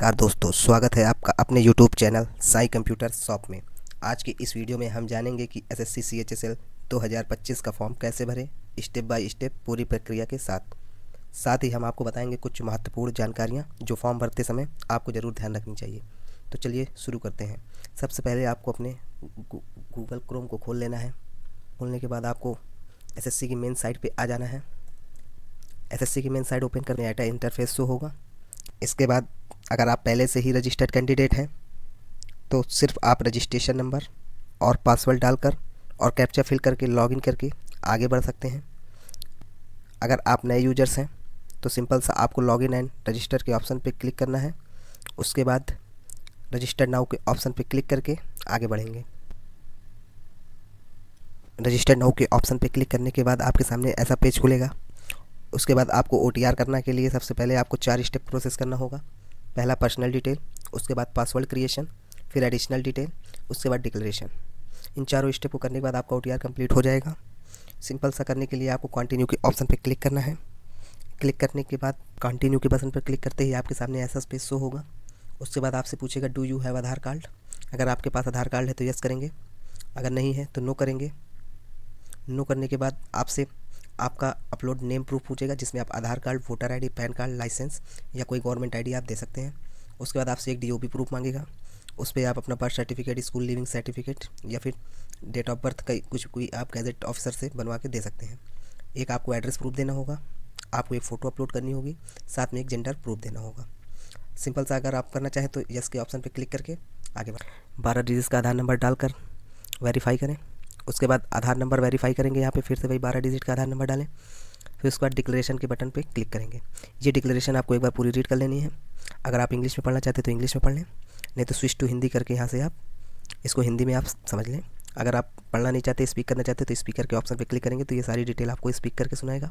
नमस्कार दोस्तों, स्वागत है आपका अपने YouTube channel Sai computer shop में। आज की इस वीडियो में हम जानेंगे कि एसएससी सीएचएसएल 2025 का फॉर्म कैसे भरें, स्टेप बाय स्टेप पूरी प्रक्रिया के साथ। साथ ही हम आपको बताएंगे कुछ महत्वपूर्ण जानकारियां जो फॉर्म भरते समय आपको ज़रूर ध्यान रखनी चाहिए। तो चलिए शुरू करते हैं। सबसे पहले आपको अपने गूगल क्रोम को खोल लेना है। खोलने के बाद आपको एसएससी की मेन साइट पर आ जाना है। एसएससी की मेन साइट ओपन करने डाटा इंटरफेस शो होगा। इसके बाद अगर आप पहले से ही रजिस्टर्ड कैंडिडेट हैं तो सिर्फ आप रजिस्ट्रेशन नंबर और पासवर्ड डालकर और कैप्चा फिल करके लॉगिन करके आगे बढ़ सकते हैं। अगर आप नए यूजर्स हैं तो सिंपल सा आपको लॉगिन एंड रजिस्टर के ऑप्शन पे क्लिक करना है। उसके बाद रजिस्टर नाउ के ऑप्शन पे क्लिक करके आगे बढ़ेंगे। रजिस्टर नाउ के ऑप्शन पे क्लिक करने के बाद आपके सामने ऐसा पेज खुलेगा। उसके बाद आपको ओटीआर करने के लिए सबसे पहले आपको 4 स्टेप प्रोसेस करना होगा। पहला पर्सनल डिटेल, उसके बाद पासवर्ड क्रिएशन, फिर एडिशनल डिटेल, उसके बाद डिक्लेरेशन। इन चारों स्टेप को करने के बाद आपका ओटीआर कंप्लीट हो जाएगा। सिंपल सा करने के लिए आपको कंटिन्यू के ऑप्शन पर क्लिक करना है। क्लिक करने के बाद कंटिन्यू के बटन पर क्लिक करते ही आपके सामने ऐसा स्पेस शो होगा। उसके बाद आपसे पूछेगा do you have Aadhaar card. अगर आपके पास आधार कार्ड है तो यस करेंगे, अगर नहीं है तो नो करेंगे। नो करने के बाद आपसे आपका अपलोड नेम प्रूफ पूछेगा, जिसमें आप Aadhaar card, voter ID, PAN card, license या कोई गवर्नमेंट आईडी आप दे सकते हैं। उसके बाद आपसे एक डीओबी प्रूफ मांगेगा। उस पर आप अपना birth certificate, school leaving certificate या फिर डेट ऑफ बर्थ का कुछ कोई आप गैजेट ऑफिसर से बनवा के दे सकते हैं। एक आपको एड्रेस प्रूफ देना होगा, आपको एक फ़ोटो अपलोड करनी होगी, साथ में एक जेंडर प्रूफ देना होगा। सिंपल सा अगर आप करना चाहें तो यस के ऑप्शन पर क्लिक करके आगे बढ़ें। 12 डिजिट का आधार नंबर डालकर वेरीफाई करें। उसके बाद आधार नंबर वेरीफाई करेंगे। यहाँ पे फिर से वही 12 डिजिट का आधार नंबर डालें। फिर उसके बाद डिक्लेरेशन के बटन पे क्लिक करेंगे। ये डिक्लेरेशन आपको एक बार पूरी रीड कर लेनी है। अगर आप इंग्लिश में पढ़ना चाहते हैं तो इंग्लिश में पढ़ लें, नहीं तो स्विच टू हिंदी करके यहाँ से आप इसको हिंदी में आप समझ लें। अगर आप पढ़ना नहीं चाहते, स्पीक करना चाहते तो स्पीकर के ऑप्शन पर क्लिक करेंगे तो ये सारी डिटेल आपको स्पीक करके सुनाएगा।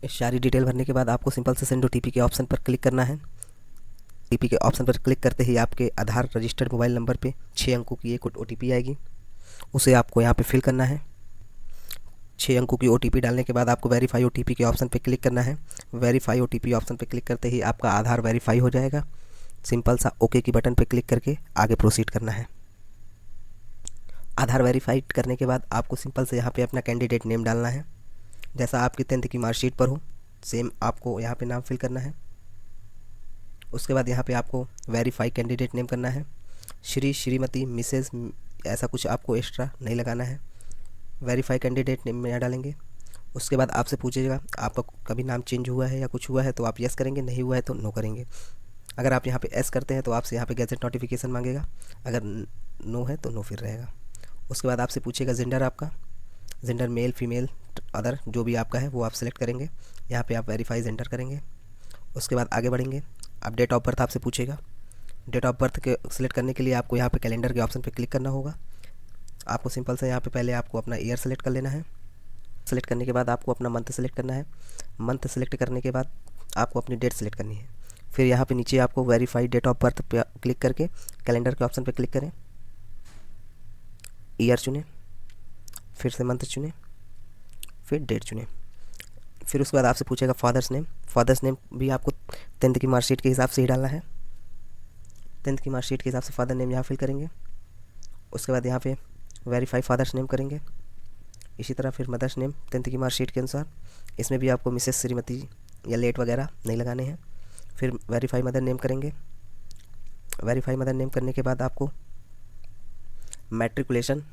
इस सारी डिटेल भरने के बाद आपको सिंपल से सेंड ओटीपी के ऑप्शन पर क्लिक करना है। ओटीपी के ऑप्शन पर क्लिक करते ही आपके आधार रजिस्टर्ड मोबाइल नंबर पर 6 अंकों की एक ओटीपी आएगी। उसे आपको यहाँ पर फिल करना है। 6 अंकों की ओटीपी डालने के बाद आपको वेरीफाई ओटीपी के ऑप्शन पे क्लिक करना है। वेरीफाई ओटीपी ऑप्शन पे क्लिक करते ही आपका आधार वेरीफाई हो जाएगा। सिंपल सा ओके की बटन पे क्लिक करके आगे प्रोसीड करना है। आधार वेरीफाई करने के बाद आपको सिंपल से यहाँ पे अपना कैंडिडेट नेम डालना है, जैसा आपकी 10th की मार्कशीट पर हो सेम आपको यहाँ पे नाम फिल करना है। उसके बाद यहाँ पे आपको वेरीफाई कैंडिडेट नेम करना है। श्री, श्रीमती, मिसेज, ऐसा कुछ आपको एक्स्ट्रा नहीं लगाना है। वेरीफाई कैंडिडेट नेम में यहाँ डालेंगे। उसके बाद आपसे पूछेगा आपका कभी नाम चेंज हुआ है या कुछ हुआ है तो आप यस करेंगे, नहीं हुआ है तो नो करेंगे। अगर आप यहाँ पे एस करते हैं तो आपसे यहाँ पे गैजेट नोटिफिकेशन मांगेगा, अगर नो है तो नो फिर रहेगा। उसके बाद आपसे पूछेगा जेंडर, आपका जेंडर मेल, फीमेल, अदर जो भी आपका है वो आप सेलेक्ट करेंगे। यहाँ पर आप वेरीफाई जेंडर करेंगे। उसके बाद आगे बढ़ेंगे। अब डेट ऑफ बर्थ आपसे पूछेगा। डेट ऑफ बर्थ के सिलेक्ट करने के लिए आपको यहाँ पर कैलेंडर के ऑप्शन पर क्लिक करना होगा। आपको सिंपल से यहाँ पे पहले आपको अपना ईयर सेलेक्ट कर लेना है। सेलेक्ट करने के बाद आपको अपना मंथ सेलेक्ट करना है। मंथ सेलेक्ट करने के बाद आपको अपनी डेट सेलेक्ट करनी है। फिर यहाँ पे नीचे आपको वेरीफाई डेट ऑफ बर्थ पे क्लिक करके कैलेंडर के ऑप्शन पे क्लिक करें। ईयर चुनें, फिर से मंथ चुनें, फिर डेट चुनें। फिर उसके बाद आपसे पूछेगा फादर्स नेम। फादर्स नेम भी आपको 10th की मार्कशीट के हिसाब से ही डालना है। 10th की मार्कशीट के हिसाब से फादर नेम यहाँ फिल करेंगे। उसके बाद यहाँ पे वेरीफाई फादर्स नेम करेंगे। इसी तरह फिर मदर्स नेम 10th की मार्कशीट के अनुसार, इसमें भी आपको मिसेस, श्रीमती या लेट वगैरह नहीं लगाने हैं। फिर वेरीफाई मदर नेम करेंगे। वेरीफाई मदर नेम करने के बाद आपको मैट्रिकुलेशन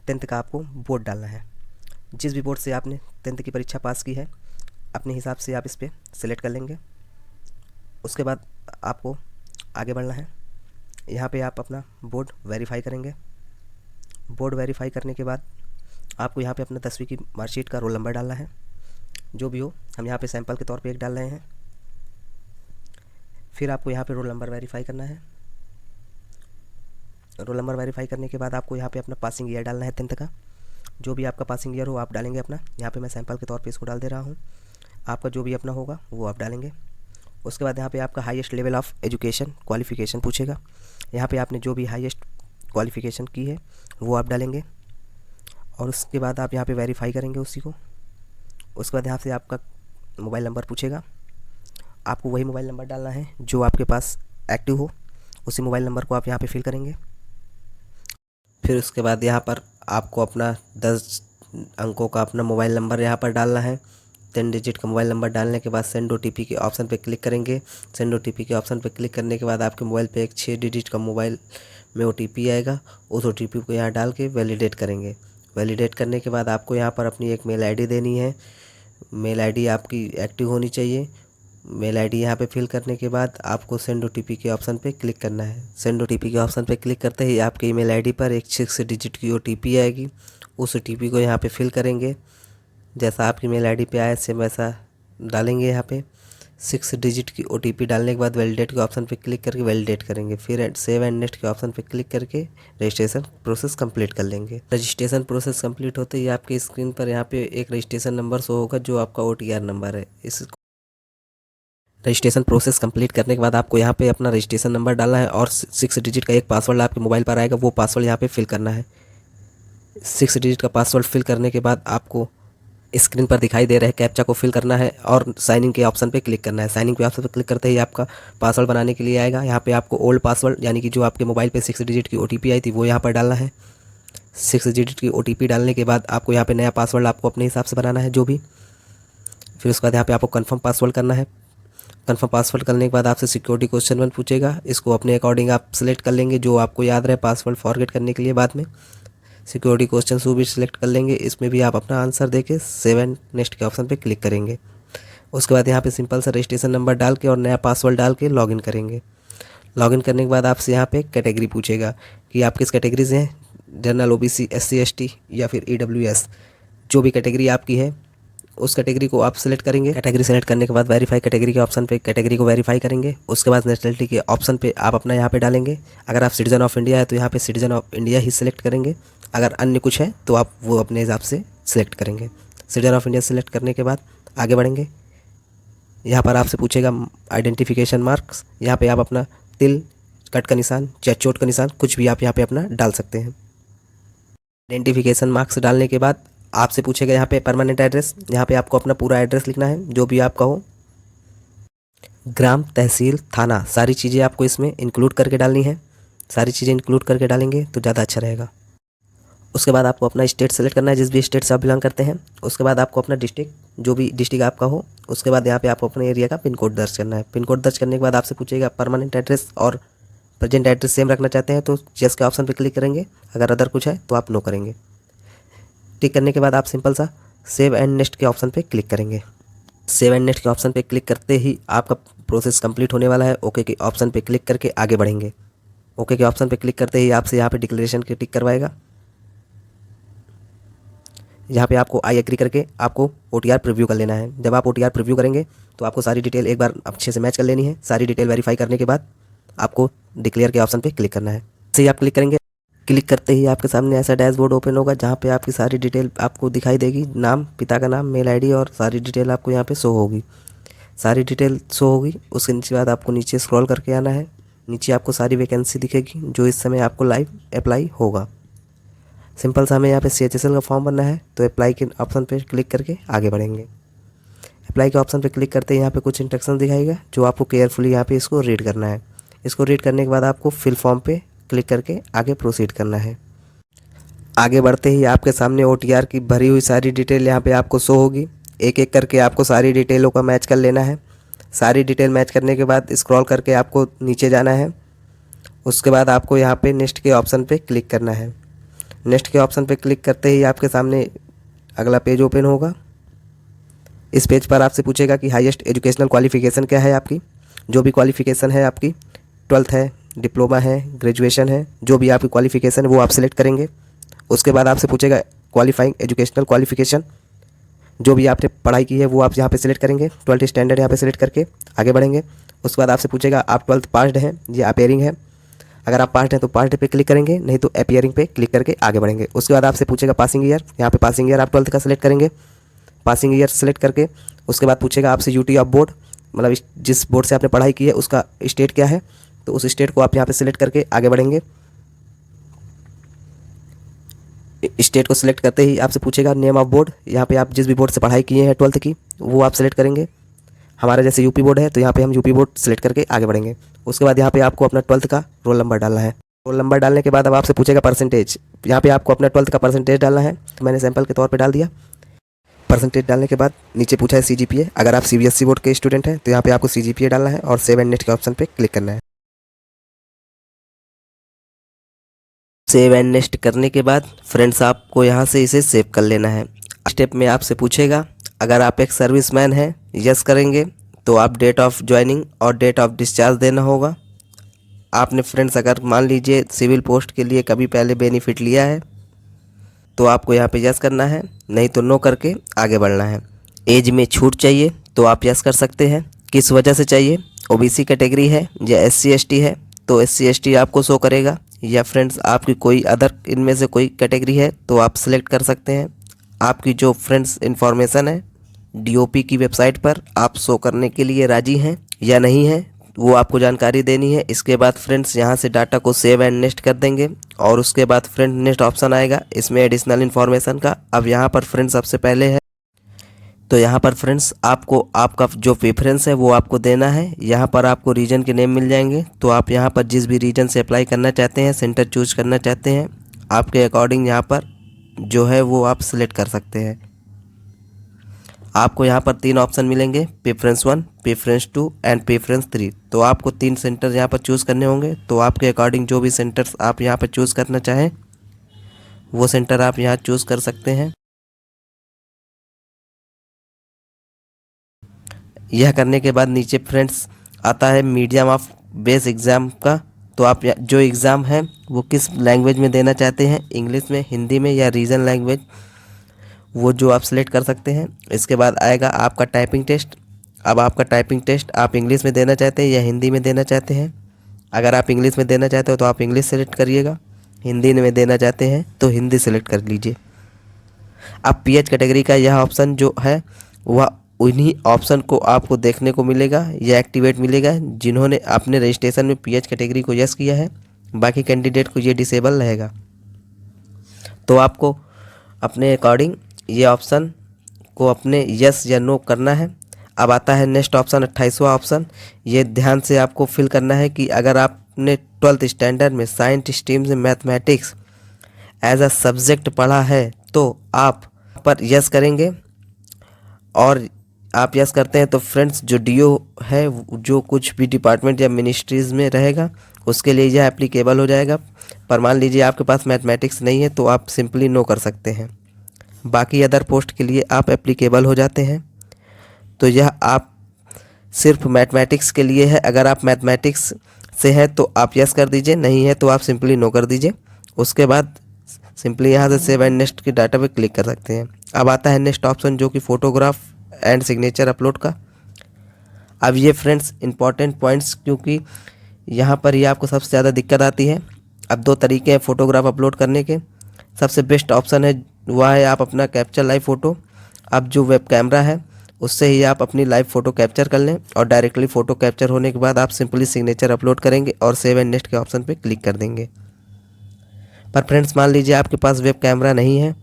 10th का आपको बोर्ड डालना है। जिस भी बोर्ड से आपने 10th की परीक्षा पास की है अपने हिसाब से आप इस पर सिलेक्ट कर लेंगे। उसके बाद आपको आगे बढ़ना है। यहाँ पे आप अपना बोर्ड वेरीफाई करेंगे। बोर्ड वेरीफाई करने के बाद आपको यहाँ पे अपना 10वीं की मार्कशीट का रोल नंबर डालना है, जो भी हो। हम यहाँ पे सैंपल के तौर पे एक डाल रहे हैं। फिर आपको यहाँ पे रोल नंबर वेरीफाई करना है। रोल नंबर वेरीफाई करने के बाद आपको यहाँ पे अपना पासिंग ईयर डालना है 10th का। जो भी आपका पासिंग ईयर हो आप डालेंगे अपना। यहाँ पे मैं सैंपल के तौर पे इसको डाल दे रहा हूँ। आपका जो भी अपना होगा वो आप डालेंगे। उसके बाद यहाँ पे आपका highest level of education qualification पूछेगा। यहाँ पे आपने जो भी हाईएस्ट क्वालिफिकेशन की है वो आप डालेंगे। और उसके बाद आप यहाँ पे वेरीफाई करेंगे उसी को। उसके बाद यहाँ से आपका मोबाइल नंबर पूछेगा। आपको वही मोबाइल नंबर डालना है जो आपके पास एक्टिव हो। उसी मोबाइल नंबर को आप यहाँ पे फिल करेंगे। फिर उसके बाद यहाँ पर आपको अपना 10 अंकों का अपना मोबाइल नंबर यहाँ पर डालना है। 10 डिजिट का मोबाइल नंबर डालने के बाद सेंड OTP के ऑप्शन पे क्लिक करेंगे। सेंड OTP के ऑप्शन पे क्लिक करने के बाद आपके मोबाइल पे एक 6 डिजिट का मोबाइल में OTP आएगा। उस OTP को यहाँ डाल के वैलिडेट करेंगे। वैलिडेट करने के बाद आपको यहाँ पर अपनी एक मेल ID देनी है। मेल ID आपकी एक्टिव होनी चाहिए। मेल ID यहाँ पे फिल करने के बाद आपको सेंड OTP के ऑप्शन पे क्लिक करना है। सेंड OTP के ऑप्शन पे क्लिक करते ही आपके ईमेल ID पर एक 6 डिजिट की OTP आएगी। उस OTP को यहाँ पे फिल करेंगे। जैसा आपकी मेल ID पे आया सेम वैसा डालेंगे। यहाँ पे 6 डिजिट की OTP डालने के बाद वैलिडेट के ऑप्शन पे क्लिक करके वैलिडेट करेंगे। फिर सेव एंड नेक्स्ट के ऑप्शन पे क्लिक करके रजिस्ट्रेशन प्रोसेस कंप्लीट कर लेंगे। रजिस्ट्रेशन प्रोसेस कंप्लीट होते ही आपकी स्क्रीन पर यहाँ पे एक रजिस्ट्रेशन नंबर शो होगा जो आपका OTR नंबर है। इस रजिस्ट्रेशन प्रोसेस कंप्लीट करने के बाद आपको यहाँ पे अपना रजिस्ट्रेशन नंबर डालना है और 6 डिजिट का एक पासवर्ड आपके मोबाइल पर आएगा। वो पासवर्ड यहाँ पे फिल करना है। 6 डिजिट का पासवर्ड फिल करने के बाद आपको स्क्रीन पर दिखाई दे रहे कैप्चा को फिल करना है और साइन इन के ऑप्शन पे क्लिक करना है। साइन इन के ऑप्शन पे क्लिक करते ही आपका पासवर्ड बनाने के लिए आएगा। यहाँ पे आपको ओल्ड पासवर्ड यानी कि जो आपके मोबाइल पे 6 डिजिट की OTP आई थी वो यहाँ पर डालना है। 6 डिजिट की OTP डालने के बाद आपको यहाँ पे नया पासवर्ड आपको अपने हिसाब से बनाना है जो भी। फिर उसके बाद यहाँ पे आपको कन्फर्म पासवर्ड करना है। कन्फर्म पासवर्ड करने के बाद आपसे सिक्योरिटी क्वेश्चन 1 पूछेगा। इसको अपने अकॉर्डिंग आप सेलेक्ट कर लेंगे जो आपको याद रहे पासवर्ड फॉरगेट करने के लिए बाद में। सिक्योरिटी क्वेश्चन 2 भी सिलेक्ट कर लेंगे। इसमें भी आप अपना आंसर देके सेव एंड नेक्स्ट के ऑप्शन पे क्लिक करेंगे। उसके बाद यहाँ पे सिंपल सा रजिस्ट्रेशन नंबर डाल के और नया पासवर्ड डाल के लॉगिन करेंगे। लॉगिन करने के बाद आपसे यहाँ पे कैटेगरी पूछेगा कि आप किस कैटेगरी से हैं, जनरल, OBC, SC ST या फिर EWS। जो भी कैटेगरी आपकी है उस कैटेगरी को आप सेलेक्ट करेंगे। कैटेगरी सेलेक्ट करने के बाद वेरीफाई कैटेगरी के ऑप्शन पे कैटेगरी को वेरीफाई करेंगे। उसके बाद नेशनलिटी के ऑप्शन पे आप अपना यहाँ पे डालेंगे। अगर आप सिटीजन ऑफ इंडिया है तो यहाँ पे citizen of India he select करेंगे। अगर अन्य कुछ है तो आप वो अपने हिसाब से सिलेक्ट करेंगे। सिटीजन ऑफ इंडिया सेलेक्ट करने के बाद आगे बढ़ेंगे। यहाँ पर आपसे पूछेगा आइडेंटिफिकेशन मार्क्स। यहाँ पे आप अपना तिल, कट का निशान, चोट का निशान कुछ भी आप यहाँ पे अपना डाल सकते हैं। आइडेंटिफिकेशन मार्क्स डालने के बाद आपसे पूछेगा यहाँ पे परमानेंट एड्रेस। यहाँ पे आपको अपना पूरा एड्रेस लिखना है जो भी आपका हो, ग्राम, तहसील, थाना, सारी चीज़ें आपको इसमें इंक्लूड करके डालनी है। सारी चीज़ें इंक्लूड करके डालेंगे तो ज़्यादा अच्छा रहेगा। उसके बाद आपको अपना स्टेट सेलेक्ट करना है जिस भी स्टेट से आप बिलोंग करते हैं। उसके बाद आपको अपना डिस्ट्रिक्ट, जो भी डिस्ट्रिक्ट आपका हो, उसके बाद यहाँ पे आपको अपने एरिया का पिन कोड दर्ज करना है। पिन कोड दर्ज करने के बाद आपसे पूछेगा परमानेंट एड्रेस और प्रेजेंट एड्रेस सेम रखना चाहते हैं तो यस के ऑप्शन पे क्लिक करेंगे। अगर अदर कुछ है तो आप नो करेंगे। टिक करने के बाद आप सिंपल सा सेव एंड नेक्स्ट के ऑप्शन पे क्लिक करेंगे। सेव एंड नेक्स्ट के ऑप्शन पे क्लिक करते ही आपका प्रोसेस कंप्लीट होने वाला है। ओके के ऑप्शन पे क्लिक करके आगे बढ़ेंगे। ओके के ऑप्शन पे क्लिक करते ही आपसे यहाँ पे डिक्लेरेशन की टिक करवाएगा। यहाँ पे आपको आई एग्री करके आपको OTR प्रीव्यू कर लेना है। जब आप OTR प्रीव्यू करेंगे तो आपको सारी डिटेल एक बार अच्छे से मैच कर लेनी है। सारी डिटेल वेरीफाई करने के बाद आपको डिक्लेयर के ऑप्शन पे क्लिक करना है। जैसे ही आप क्लिक करेंगे, क्लिक करते ही आपके सामने ऐसा डैशबोर्ड ओपन होगा जहाँ पे आपकी सारी डिटेल आपको दिखाई देगी। नाम, पिता का नाम, मेल ID और सारी डिटेल आपको यहाँ पे शो होगी। सारी डिटेल शो होगी। उसके नीचे बाद आपको नीचे स्क्रॉल करके आना है। नीचे आपको सारी वैकेंसी दिखेगी जो इस समय आपको लाइव अप्लाई होगा। सिंपल सा हमें यहाँ पे CHSL का फॉर्म भरना है तो अप्लाई के ऑप्शन पे क्लिक करके आगे बढ़ेंगे। अप्लाई के ऑप्शन पे क्लिक करते ही यहाँ पे कुछ इंस्ट्रक्शन दिखाएगा जो आपको केयरफुली यहाँ पे इसको रीड करना है। इसको रीड करने के बाद आपको फिल फॉर्म पे क्लिक करके आगे प्रोसीड करना है। आगे बढ़ते ही आपके सामने OTR की भरी हुई सारी डिटेल यहाँ पे आपको शो होगी। एक एक करके आपको सारी डिटेलों का मैच कर लेना है। सारी डिटेल मैच करने के बाद स्क्रॉल करके आपको नीचे जाना है। उसके बाद आपको यहाँ पे नेक्स्ट के ऑप्शन पे क्लिक करना है। नेक्स्ट के ऑप्शन पे क्लिक करते ही आपके सामने अगला पेज ओपन होगा। इस पेज पर आपसे पूछेगा कि हाईएस्ट एजुकेशनल क्वालिफिकेशन क्या है आपकी। जो भी क्वालिफिकेशन है आपकी, 12th है, डिप्लोमा है, ग्रेजुएशन है, जो भी आपकी क्वालिफिकेशन है वो आप सिलेक्ट करेंगे। उसके बाद आपसे पूछेगा क्वालिफाइंग एजुकेशनल क्वालिफिकेशन, जो भी आपने पढ़ाई की है वो आप यहाँ पे सिलेक्ट करेंगे। 12th स्टैंडर्ड यहाँ पे सिलेक्ट करके आगे बढ़ेंगे। उसके बाद आपसे पूछेगा आप 12th पास्ड हैं या अपेयरिंग है। अगर आप पास्ड हैं तो पास्ड पे क्लिक करेंगे, नहीं तो अपियरिंग पे क्लिक करके आगे बढ़ेंगे। उसके बाद आपसे पूछेगा पासिंग ईयर। यहाँ पे पासिंग ईयर आप 12th का सिलेक्ट करेंगे। पासिंग ईयर सेलेक्ट करके उसके बाद पूछेगा आपसे UT ऑफ बोर्ड, मतलब जिस बोर्ड से आपने पढ़ाई की है उसका स्टेट क्या है, तो उस स्टेट को आप यहाँ पे सिलेक्ट करके आगे बढ़ेंगे। स्टेट को सिलेक्ट करते ही आपसे पूछेगा नेम ऑफ बोर्ड। यहाँ पे आप जिस भी बोर्ड से पढ़ाई किए हैं 12th की वो आप सिलेक्ट करेंगे। हमारा जैसे UP बोर्ड है तो यहाँ पे हम UP बोर्ड सेलेक्ट करके आगे बढ़ेंगे। उसके बाद यहाँ पे आपको अपना 12th का रोल नंबर डालना है। रोल नंबर डालने के बाद अब आपसे पूछेगा परसेंटेज। यहाँ पे आपको अपना 12th का परसेंटेज डालना है, तो मैंने सैंपल के तौर पे डाल दिया। परसेंटेज डालने के बाद नीचे पूछा है CGPA। अगर आप CBSE बोर्ड के स्टूडेंट हैं तो यहाँ पे आपको CGPA डालना है और सेव एंड नेक्स्ट के ऑप्शन पे क्लिक करना है। सेव एंड नेक्स्ट करने के बाद फ्रेंड्स आपको यहाँ से इसे सेव कर लेना है। स्टेप में आपसे पूछेगा, अगर आप एक सर्विसमैन हैं, यस करेंगे तो आप डेट ऑफ ज्वाइनिंग और डेट ऑफ डिस्चार्ज देना होगा। आपने फ्रेंड्स अगर मान लीजिए सिविल पोस्ट के लिए कभी पहले बेनिफिट लिया है तो आपको यहाँ पे यस करना है, नहीं तो नो करके आगे बढ़ना है। एज में छूट चाहिए तो आप यस कर सकते हैं। किस वजह से चाहिए, OBC कैटेगरी है या SC ST है तो SC ST आपको शो करेगा, या फ्रेंड्स आपकी कोई अदर इनमें से कोई कैटेगरी है तो आप सिलेक्ट कर सकते हैं। आपकी जो फ्रेंड्स इन्फॉर्मेशन है DOP की वेबसाइट पर आप शो करने के लिए राजी हैं या नहीं हैं, वो आपको जानकारी देनी है। इसके बाद फ्रेंड्स यहाँ से डाटा को सेव एंड नेक्स्ट कर देंगे और उसके बाद फ्रेंड नेक्स्ट ऑप्शन आएगा इसमें एडिशनल इन्फॉर्मेशन का। अब यहाँ पर फ्रेंड्स सबसे पहले है तो यहाँ पर फ्रेंड्स आपको आपका जो प्रेफरेंस है वो आपको देना है। यहाँ पर आपको रीजन के नेम मिल जाएंगे, तो आप यहाँ पर जिस भी रीजन से अप्लाई करना चाहते हैं, सेंटर चूज करना चाहते हैं, आपके अकॉर्डिंग यहाँ पर जो है वो आप सिलेक्ट कर सकते हैं। आपको यहाँ पर 3 ऑप्शन मिलेंगे, प्रेफरेंस 1, प्रेफरेंस 2 एंड प्रेफरेंस 3। तो आपको 3 सेंटर यहाँ पर चूज़ करने होंगे। तो आपके अकॉर्डिंग जो भी सेंटर्स आप यहाँ पर चूज़ करना चाहें वो सेंटर आप यहाँ चूज़ कर सकते हैं। यह करने के बाद नीचे फ्रेंड्स आता है मीडियम ऑफ बेस एग्ज़ाम का। तो आप जो एग्ज़ाम है वो किस लैंग्वेज में देना चाहते हैं, इंग्लिश में, हिंदी में या रीजन लैंग्वेज, वो जो आप सिलेक्ट कर सकते हैं। इसके बाद आएगा आपका टाइपिंग टेस्ट। अब आपका टाइपिंग टेस्ट आप इंग्लिश में देना चाहते हैं या हिंदी में देना चाहते हैं। अगर आप इंग्लिश में देना चाहते हो तो आप इंग्लिश सेलेक्ट करिएगा, हिंदी में देना चाहते हैं तो हिंदी सेलेक्ट कर लीजिए। अब PH कैटेगरी का यह ऑप्शन जो है वह उन्हीं ऑप्शन को आपको देखने को मिलेगा या एक्टिवेट मिलेगा जिन्होंने अपने रजिस्ट्रेशन में PH कैटेगरी को यस किया है। बाकी कैंडिडेट को ये डिसेबल रहेगा। तो आपको अपने अकॉर्डिंग ये ऑप्शन को अपने यस या नो करना है। अब आता है नेक्स्ट ऑप्शन, 28वां ऑप्शन। ये ध्यान से आपको फिल करना है कि अगर आपने 12th स्टैंडर्ड में साइंस स्ट्रीम से मैथमेटिक्स एज अ सब्जेक्ट पढ़ा है तो आप पर यस करेंगे। और आप यस करते हैं तो फ्रेंड्स जो DO है जो कुछ भी डिपार्टमेंट या मिनिस्ट्रीज़ में रहेगा उसके लिए यह एप्लीकेबल हो जाएगा। पर मान लीजिए आपके पास मैथमेटिक्स नहीं है तो आप सिंपली नो कर सकते हैं। बाकी अदर पोस्ट के लिए आप एप्लीकेबल हो जाते हैं। तो यह आप सिर्फ मैथमेटिक्स के लिए है। अगर आप मैथमेटिक्स से हैं तो आप यस कर दीजिए, नहीं है तो आप सिंपली नो कर दीजिए। उसके बाद सिंपली यहाँ से सेव एंड नेक्स्ट के डाटा पे क्लिक कर सकते हैं। अब आता है नेक्स्ट ऑप्शन जो कि फ़ोटोग्राफ एंड सिग्नेचर अपलोड का। अब ये फ्रेंड्स इंपॉर्टेंट पॉइंट्स, क्योंकि यहाँ पर ही आपको सबसे ज़्यादा दिक्कत आती है। अब 2 तरीके हैं फ़ोटोग्राफ अपलोड करने के। सबसे बेस्ट ऑप्शन है वह है आप अपना कैप्चर लाइव फ़ोटो। अब जो वेब कैमरा है उससे ही आप अपनी लाइव फ़ोटो कैप्चर कर लें और डायरेक्टली फ़ोटो कैप्चर होने के बाद आप सिंपली सिग्नेचर अपलोड करेंगे और सेव एंड नेक्स्ट के ऑप्शन पे क्लिक कर देंगे। पर फ्रेंड्स मान लीजिए आपके पास वेब कैमरा नहीं है,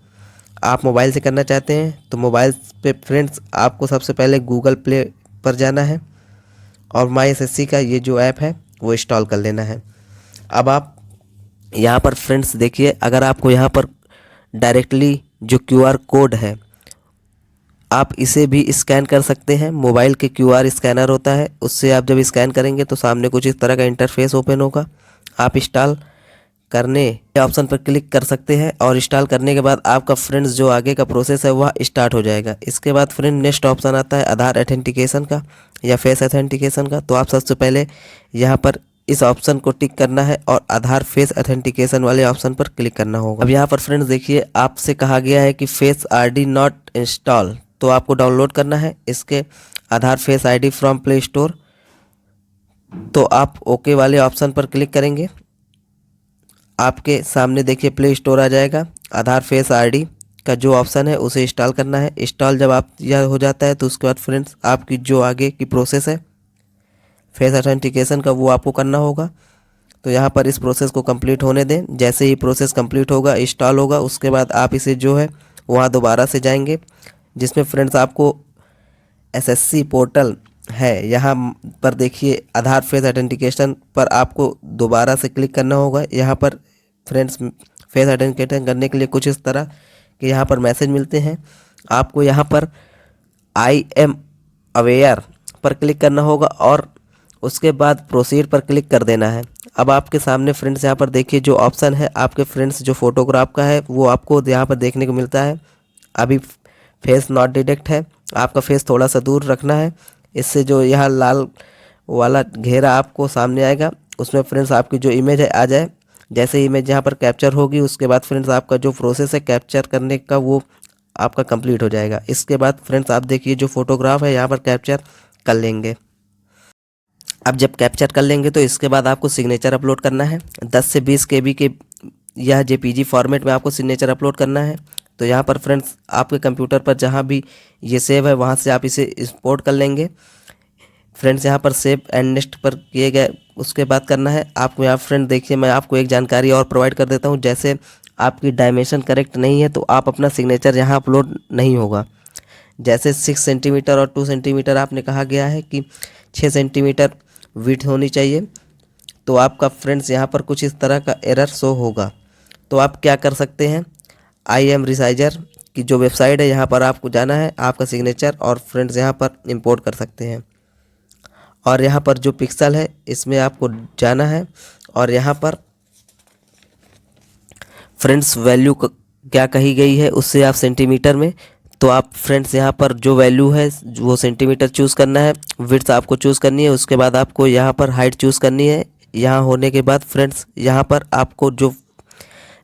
आप मोबाइल से करना चाहते हैं, तो मोबाइल पे फ्रेंड्स आपको सबसे पहले गूगल प्ले पर जाना है और माई SSC का ये जो ऐप है वो इंस्टॉल कर लेना है। अब आप यहाँ पर फ्रेंड्स देखिए, अगर आपको यहाँ पर डायरेक्टली जो QR कोड है आप इसे भी स्कैन कर सकते हैं। मोबाइल के QR स्कैनर होता है, उससे आप जब स्कैन करेंगे तो सामने कुछ इस तरह का इंटरफेस ओपन होगा। आप इंस्टॉल करने के ऑप्शन पर क्लिक कर सकते हैं और इंस्टॉल करने के बाद आपका फ्रेंड्स जो आगे का प्रोसेस है वह स्टार्ट हो जाएगा। इसके बाद फ्रेंड नेक्स्ट ऑप्शन आता है आधार ऑथेंटिकेशन का या फेस ऑथेंटिकेशन का। तो आप सबसे पहले यहाँ पर इस ऑप्शन को टिक करना है और आधार फेस ऑथेंटिकेशन वाले ऑप्शन पर क्लिक करना होगा। अब यहाँ पर फ्रेंड्स देखिए, आपसे कहा गया है कि फेस ID नॉट इंस्टॉल, तो आपको डाउनलोड करना है इसके Aadhaar face ID from Play Store. तो आप ओके वाले ऑप्शन पर क्लिक करेंगे, आपके सामने देखिए प्ले स्टोर आ जाएगा। आधार फेस ID का जो ऑप्शन है उसे इंस्टॉल करना है। इंस्टॉल जब आप यह हो जाता है तो उसके बाद फ्रेंड्स आपकी जो आगे की प्रोसेस है फेस ऑथेंटिकेशन का वो आपको करना होगा। तो यहाँ पर इस प्रोसेस को कंप्लीट होने दें। जैसे ही प्रोसेस कंप्लीट होगा, इंस्टॉल होगा, उसके बाद आप इसे जो है वहाँ दोबारा से जाएंगे जिसमें फ्रेंड्स आपको SSC पोर्टल है, यहाँ पर देखिए आधार फेस आइडेंटिफिकेशन पर आपको दोबारा से क्लिक करना होगा। यहाँ पर फ्रेंड्स फेस आइडेंटिफिकेशन करने के लिए कुछ इस तरह के यहाँ पर मैसेज मिलते हैं। आपको यहाँ पर आई एम अवेयर पर क्लिक करना होगा और उसके बाद प्रोसीड पर क्लिक कर देना है। अब आपके सामने फ्रेंड्स यहाँ पर देखिए जो ऑप्शन है आपके फ्रेंड्स जो फोटोग्राफ का है वो आपको यहाँ पर देखने को मिलता है। अभी फेस नॉट डिटेक्ट है, आपका फेस थोड़ा सा दूर रखना है। इससे जो यहाँ लाल वाला घेरा आपको सामने आएगा उसमें फ्रेंड्स आपकी जो इमेज है आ जाए। जैसे इमेज यहाँ पर कैप्चर होगी उसके बाद फ्रेंड्स आपका जो प्रोसेस है कैप्चर करने का वो आपका कंप्लीट हो जाएगा। इसके बाद फ्रेंड्स आप देखिए जो फोटोग्राफ है यहाँ पर कैप्चर कर लेंगे। अब जब कैप्चर कर लेंगे तो इसके बाद आपको सिग्नेचर अपलोड करना है। 10 से 20 KB के यह JPG फॉर्मेट में आपको सिग्नेचर अपलोड करना है। तो यहाँ पर फ्रेंड्स आपके कंप्यूटर पर जहाँ भी ये सेव है वहाँ से आप इसे इंपोर्ट कर लेंगे। फ्रेंड्स यहाँ पर सेव एंड नेक्स्ट पर किए गए उसके बाद करना है आपको। यहाँ फ्रेंड देखिए मैं आपको एक जानकारी और प्रोवाइड कर देता हूँ। जैसे आपकी डायमेंशन करेक्ट नहीं है तो आप अपना सिग्नेचर यहाँ अपलोड नहीं होगा। जैसे 6 सेंटीमीटर और 2 सेंटीमीटर आपने कहा गया है कि 6 सेंटीमीटर विड्थ होनी चाहिए, तो आपका फ्रेंड्स यहाँ पर कुछ इस तरह का एरर शो होगा। तो आप क्या कर सकते हैं, आई एम रिसाइजर की जो वेबसाइट है यहाँ पर आपको जाना है, आपका सिग्नेचर और फ्रेंड्स यहाँ पर इंपोर्ट कर सकते हैं। और यहाँ पर जो पिक्सल है इसमें आपको जाना है और यहाँ पर फ्रेंड्स वैल्यू क्या कही गई है उससे आप सेंटीमीटर में, तो आप फ्रेंड्स यहाँ पर जो वैल्यू है वो सेंटीमीटर चूज़ करना है। विड्थ आपको चूज़ करनी है, उसके बाद आपको यहाँ पर हाइट चूज़ करनी है। यहाँ होने के बाद फ्रेंड्स यहाँ पर आपको जो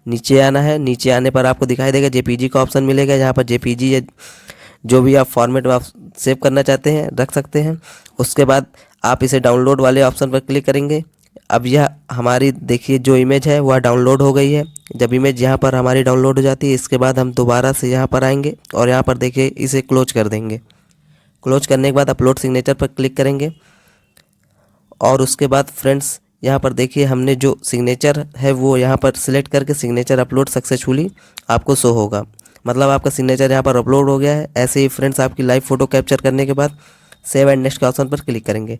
नीचे आना है, नीचे आने पर आपको दिखाई देगा JPG का ऑप्शन मिलेगा। यहाँ पर JPG या जो भी आप फॉर्मेट में आप सेव करना चाहते हैं रख सकते हैं। उसके बाद आप इसे डाउनलोड वाले ऑप्शन पर क्लिक करेंगे। अब यह हमारी देखिए जो इमेज है वह डाउनलोड हो गई है। जब इमेज यहाँ पर हमारी डाउनलोड हो जाती है इसके बाद हम दोबारा से यहाँ पर आएंगे और यहाँ पर देखिए इसे क्लोज कर देंगे। क्लोज करने के बाद अपलोड सिग्नेचर पर क्लिक करेंगे और उसके बाद फ्रेंड्स यहाँ पर देखिए हमने जो सिग्नेचर है वो यहाँ पर सिलेक्ट करके सिग्नेचर अपलोड सक्सेसफुली आपको शो होगा, मतलब आपका सिग्नेचर यहाँ पर अपलोड हो गया है। ऐसे ही फ्रेंड्स आपकी लाइव फ़ोटो कैप्चर करने के बाद सेव एंड नेक्स्ट के ऑप्शन पर क्लिक करेंगे।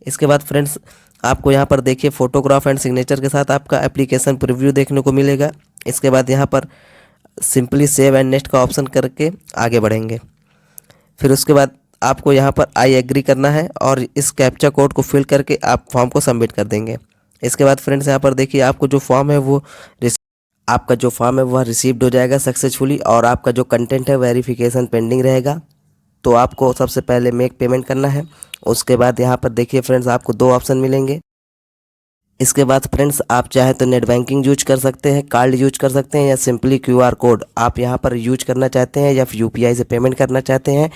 इसके बाद फ्रेंड्स आपको यहाँ पर देखिए फोटोग्राफ एंड सिग्नेचर के साथ आपका एप्लीकेशन प्रीव्यू देखने को मिलेगा। इसके बाद यहाँ पर सिंपली सेव एंड नेक्स्ट का ऑप्शन करके आगे बढ़ेंगे। फिर उसके बाद आपको यहाँ पर आई एग्री करना है और इस कैप्चा कोड को फिल करके आप फॉर्म को सबमिट कर देंगे। इसके बाद फ्रेंड्स यहाँ पर देखिए आपको जो फॉर्म है वो रिसीव्ड हो जाएगा सक्सेसफुली और आपका जो कंटेंट है वेरिफिकेशन पेंडिंग रहेगा। तो आपको सबसे पहले मेक पेमेंट करना है। उसके बाद यहाँ पर देखिए फ्रेंड्स आपको 2 ऑप्शन मिलेंगे। इसके बाद फ्रेंड्स आप चाहे तो नेट बैंकिंग यूज कर सकते हैं, कार्ड यूज कर सकते हैं या सिंपली QR कोड आप यहाँ पर यूज करना चाहते हैं या फिर UPI से पेमेंट करना चाहते हैं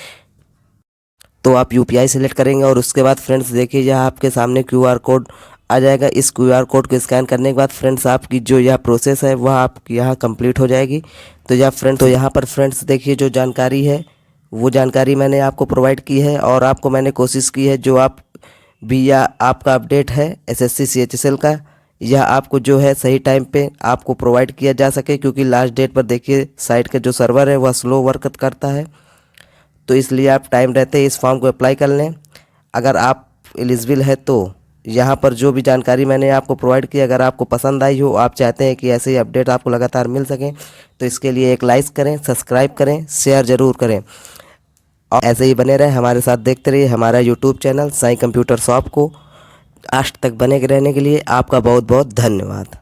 तो आप UPI सेलेक्ट करेंगे। और उसके बाद फ्रेंड्स देखिए यहाँ आपके सामने QR कोड आ जाएगा। इस QR कोड को स्कैन करने के बाद फ्रेंड्स आपकी जो यह प्रोसेस है वह आपकी यहाँ कंप्लीट हो जाएगी। तो यहाँ पर फ्रेंड्स देखिए जो जानकारी है वो जानकारी मैंने आपको प्रोवाइड की है और आपको मैंने कोशिश की है जो आप भी या आपका अपडेट है SSC CHSL का यह आपको जो है सही टाइम पे आपको प्रोवाइड किया जा सके, क्योंकि लास्ट डेट पर देखिए साइट का जो सर्वर है वह स्लो वर्क करता है। तो इसलिए आप टाइम रहते ही इस फॉर्म को अप्लाई कर लें। अगर आप एलिजिबल है तो यहाँ पर जो भी जानकारी मैंने आपको प्रोवाइड की अगर आपको पसंद आई हो, आप चाहते हैं कि ऐसे ही अपडेट आपको लगातार मिल सकें, तो इसके लिए एक लाइक करें, सब्सक्राइब करें, शेयर ज़रूर करें और ऐसे ही बने रहें हमारे साथ। देखते रहिए हमारा YouTube channel Sai computer shop को। आज तक बने रहने के लिए आपका बहुत बहुत धन्यवाद।